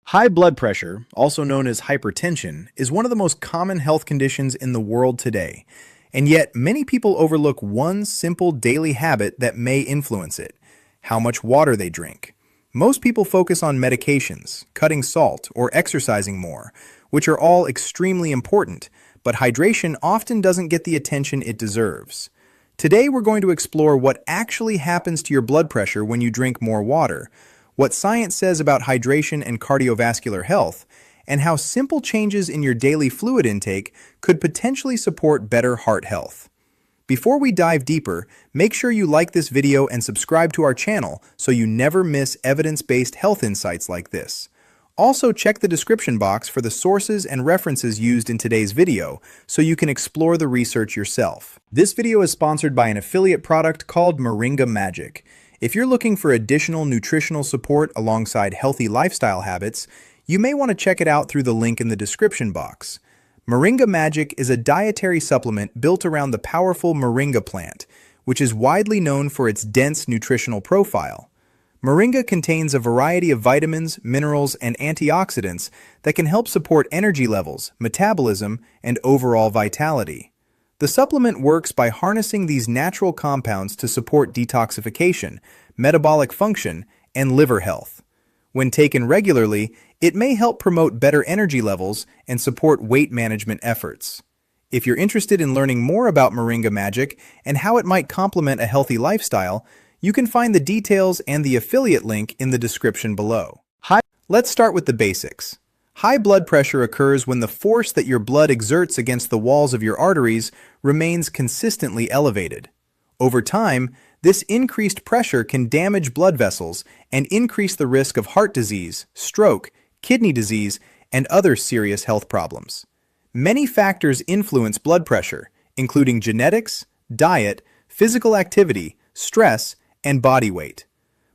High blood pressure, also known as hypertension, is one of the most common health conditions in the world today. And yet, many people overlook one simple daily habit that may influence it: how much water they drink. Most people focus on medications, cutting salt, or exercising more, which are all extremely important, but hydration often doesn't get the attention it deserves. Today, we're going to explore what actually happens to your blood pressure when you drink more water, what science says about hydration and cardiovascular health, and how simple changes in your daily fluid intake could potentially support better heart health. Before we dive deeper, make sure you like this video and subscribe to our channel so you never miss evidence-based health insights like this. Also, check the description box for the sources and references used in today's video so you can explore the research yourself. This video is sponsored by an affiliate product called Moringa Magic. If you're looking for additional nutritional support alongside healthy lifestyle habits, you may want to check it out through the link in the description box. Moringa Magic is a dietary supplement built around the powerful moringa plant, which is widely known for its dense nutritional profile. Moringa contains a variety of vitamins, minerals, and antioxidants that can help support energy levels, metabolism, and overall vitality. The supplement works by harnessing these natural compounds to support detoxification, metabolic function, and liver health. When taken regularly, it may help promote better energy levels and support weight management efforts. If you're interested in learning more about Moringa Magic and how it might complement a healthy lifestyle, you can find the details and the affiliate link in the description below. Let's start with the basics. High blood pressure occurs when the force that your blood exerts against the walls of your arteries remains consistently elevated. Over time, this increased pressure can damage blood vessels and increase the risk of heart disease, stroke, kidney disease, and other serious health problems. Many factors influence blood pressure, including genetics, diet, physical activity, stress, and body weight.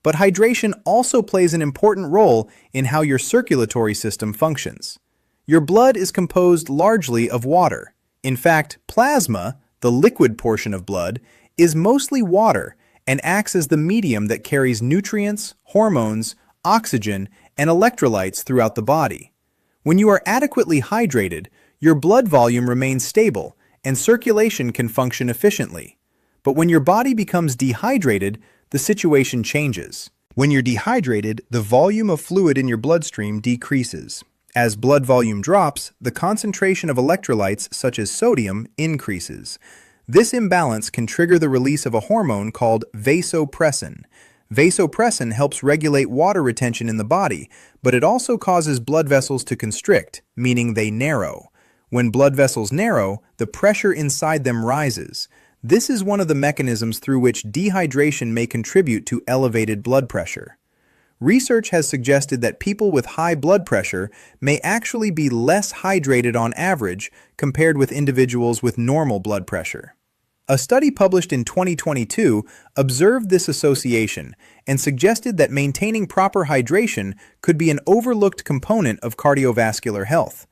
But hydration also plays an important role in how your circulatory system functions. Your blood is composed largely of water. In fact, plasma, the liquid portion of blood, is mostly water and acts as the medium that carries nutrients, hormones, oxygen, and electrolytes throughout the body. When you are adequately hydrated, your blood volume remains stable and circulation can function efficiently. But when your body becomes dehydrated, the situation changes. When you're dehydrated, the volume of fluid in your bloodstream decreases. As blood volume drops, the concentration of electrolytes such as sodium increases. This imbalance can trigger the release of a hormone called vasopressin. Vasopressin helps regulate water retention in the body, but it also causes blood vessels to constrict, meaning they narrow. When blood vessels narrow, the pressure inside them rises. This is one of the mechanisms through which dehydration may contribute to elevated blood pressure. Research has suggested that people with high blood pressure may actually be less hydrated on average compared with individuals with normal blood pressure. A study published in 2022 observed this association and suggested that maintaining proper hydration could be an overlooked component of cardiovascular health.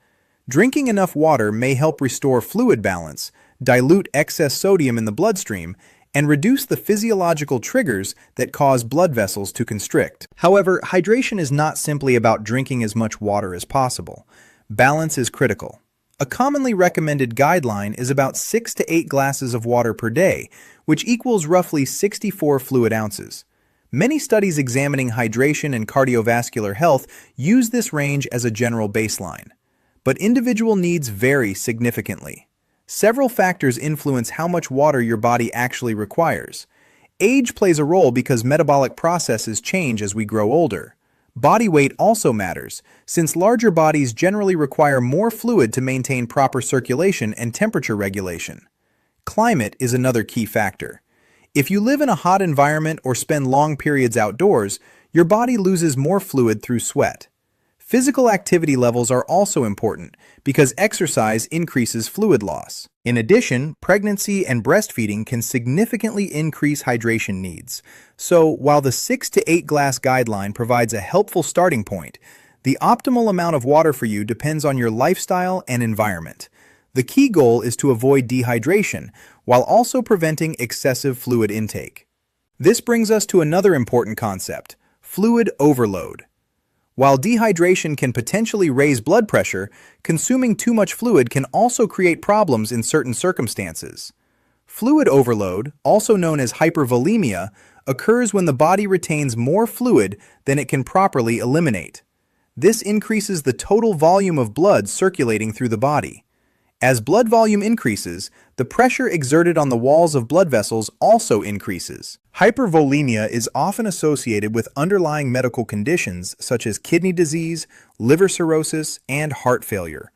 Drinking enough water may help restore fluid balance, dilute excess sodium in the bloodstream, and reduce the physiological triggers that cause blood vessels to constrict. However, hydration is not simply about drinking as much water as possible. Balance is critical. A commonly recommended guideline is about 6 to 8 glasses of water per day, which equals roughly 64 fluid ounces. Many studies examining hydration and cardiovascular health use this range as a general baseline. But individual needs vary significantly. Several factors influence how much water your body actually requires. Age plays a role because metabolic processes change as we grow older. Body weight also matters, since larger bodies generally require more fluid to maintain proper circulation and temperature regulation. Climate is another key factor. If you live in a hot environment or spend long periods outdoors, your body loses more fluid through sweat. Physical activity levels are also important because exercise increases fluid loss. In addition, pregnancy and breastfeeding can significantly increase hydration needs. So, while the 6 to 8 glass guideline provides a helpful starting point, the optimal amount of water for you depends on your lifestyle and environment. The key goal is to avoid dehydration while also preventing excessive fluid intake. This brings us to another important concept: fluid overload. While dehydration can potentially raise blood pressure, consuming too much fluid can also create problems in certain circumstances. Fluid overload, also known as hypervolemia, occurs when the body retains more fluid than it can properly eliminate. This increases the total volume of blood circulating through the body. As blood volume increases, the pressure exerted on the walls of blood vessels also increases. Hypervolemia is often associated with underlying medical conditions such as kidney disease, liver cirrhosis, and heart failure,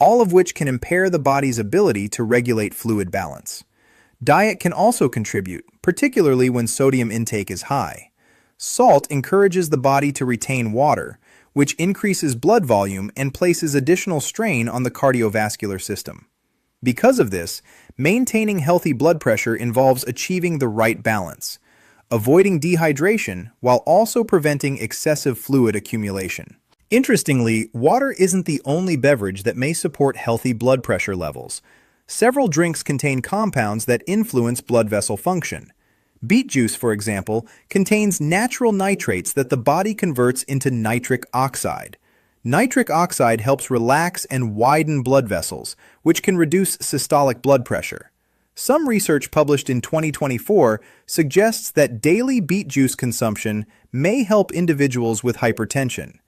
all of which can impair the body's ability to regulate fluid balance. Diet can also contribute, particularly when sodium intake is high. Salt encourages the body to retain water, which increases blood volume and places additional strain on the cardiovascular system. Because of this, maintaining healthy blood pressure involves achieving the right balance, avoiding dehydration while also preventing excessive fluid accumulation. Interestingly, water isn't the only beverage that may support healthy blood pressure levels. Several drinks contain compounds that influence blood vessel function. Beet juice, for example, contains natural nitrates that the body converts into nitric oxide. Nitric oxide helps relax and widen blood vessels, which can reduce systolic blood pressure. Some research published in 2024 suggests that daily beet juice consumption may help individuals with hypertension.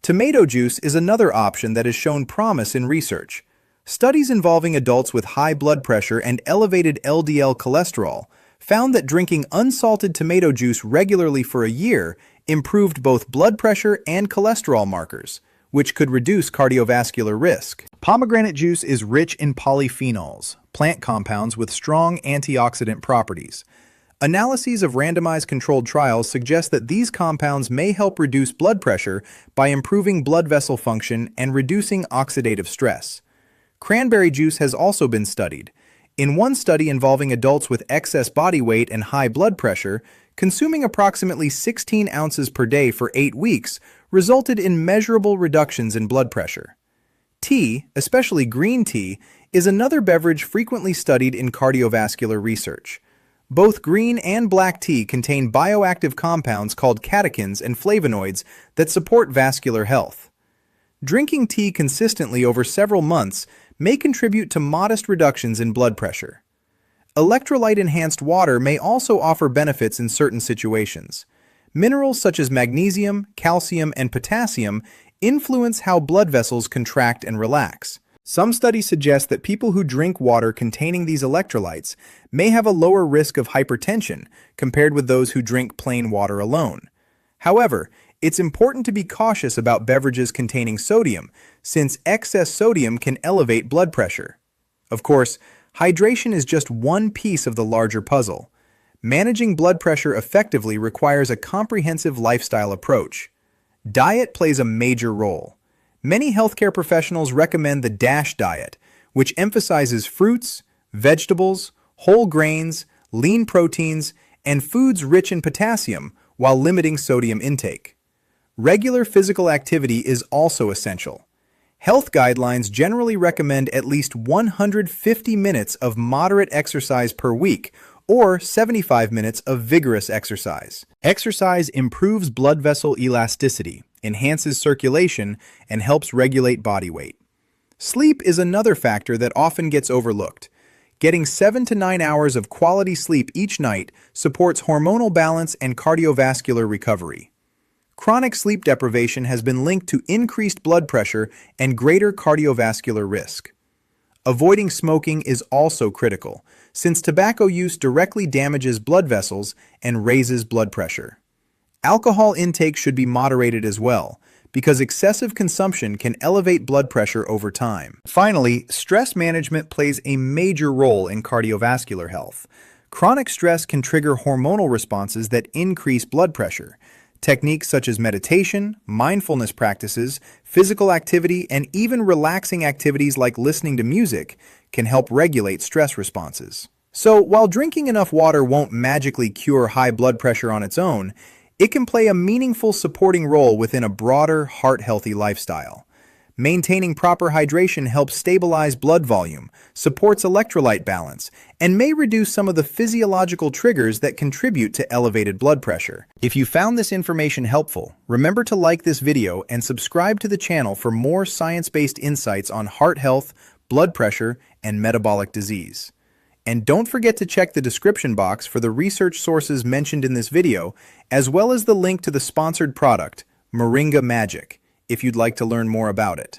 Tomato juice is another option that has shown promise in research. Studies involving adults with high blood pressure and elevated LDL cholesterol found that drinking unsalted tomato juice regularly for a year improved both blood pressure and cholesterol markers, which could reduce cardiovascular risk. Pomegranate juice is rich in polyphenols, plant compounds with strong antioxidant properties. Analyses of randomized controlled trials suggest that these compounds may help reduce blood pressure by improving blood vessel function and reducing oxidative stress. Cranberry juice has also been studied. In one study involving adults with excess body weight and high blood pressure, consuming approximately 16 ounces per day for 8 weeks resulted in measurable reductions in blood pressure. Tea, especially green tea, is another beverage frequently studied in cardiovascular research. Both green and black tea contain bioactive compounds called catechins and flavonoids that support vascular health. Drinking tea consistently over several months may contribute to modest reductions in blood pressure. Electrolyte-enhanced water may also offer benefits in certain situations. Minerals such as magnesium, calcium, and potassium influence how blood vessels contract and relax. Some studies suggest that people who drink water containing these electrolytes may have a lower risk of hypertension compared with those who drink plain water alone. However, it's important to be cautious about beverages containing sodium, since excess sodium can elevate blood pressure. Of course, hydration is just one piece of the larger puzzle. Managing blood pressure effectively requires a comprehensive lifestyle approach. Diet plays a major role. Many healthcare professionals recommend the DASH diet, which emphasizes fruits, vegetables, whole grains, lean proteins, and foods rich in potassium while limiting sodium intake. Regular physical activity is also essential. Health guidelines generally recommend at least 150 minutes of moderate exercise per week, or 75 minutes of vigorous exercise. Exercise improves blood vessel elasticity, enhances circulation, and helps regulate body weight. Sleep is another factor that often gets overlooked. Getting 7 to 9 hours of quality sleep each night supports hormonal balance and cardiovascular recovery. Chronic sleep deprivation has been linked to increased blood pressure and greater cardiovascular risk. Avoiding smoking is also critical, since tobacco use directly damages blood vessels and raises blood pressure. Alcohol intake should be moderated as well, because excessive consumption can elevate blood pressure over time. Finally, stress management plays a major role in cardiovascular health. Chronic stress can trigger hormonal responses that increase blood pressure. Techniques such as meditation, mindfulness practices, physical activity, and even relaxing activities like listening to music can help regulate stress responses. So, while drinking enough water won't magically cure high blood pressure on its own, it can play a meaningful supporting role within a broader, heart-healthy lifestyle. Maintaining proper hydration helps stabilize blood volume, supports electrolyte balance, and may reduce some of the physiological triggers that contribute to elevated blood pressure. If you found this information helpful, remember to like this video and subscribe to the channel for more science-based insights on heart health, blood pressure, and metabolic disease. And don't forget to check the description box for the research sources mentioned in this video, as well as the link to the sponsored product, Moringa Magic, if you'd like to learn more about it.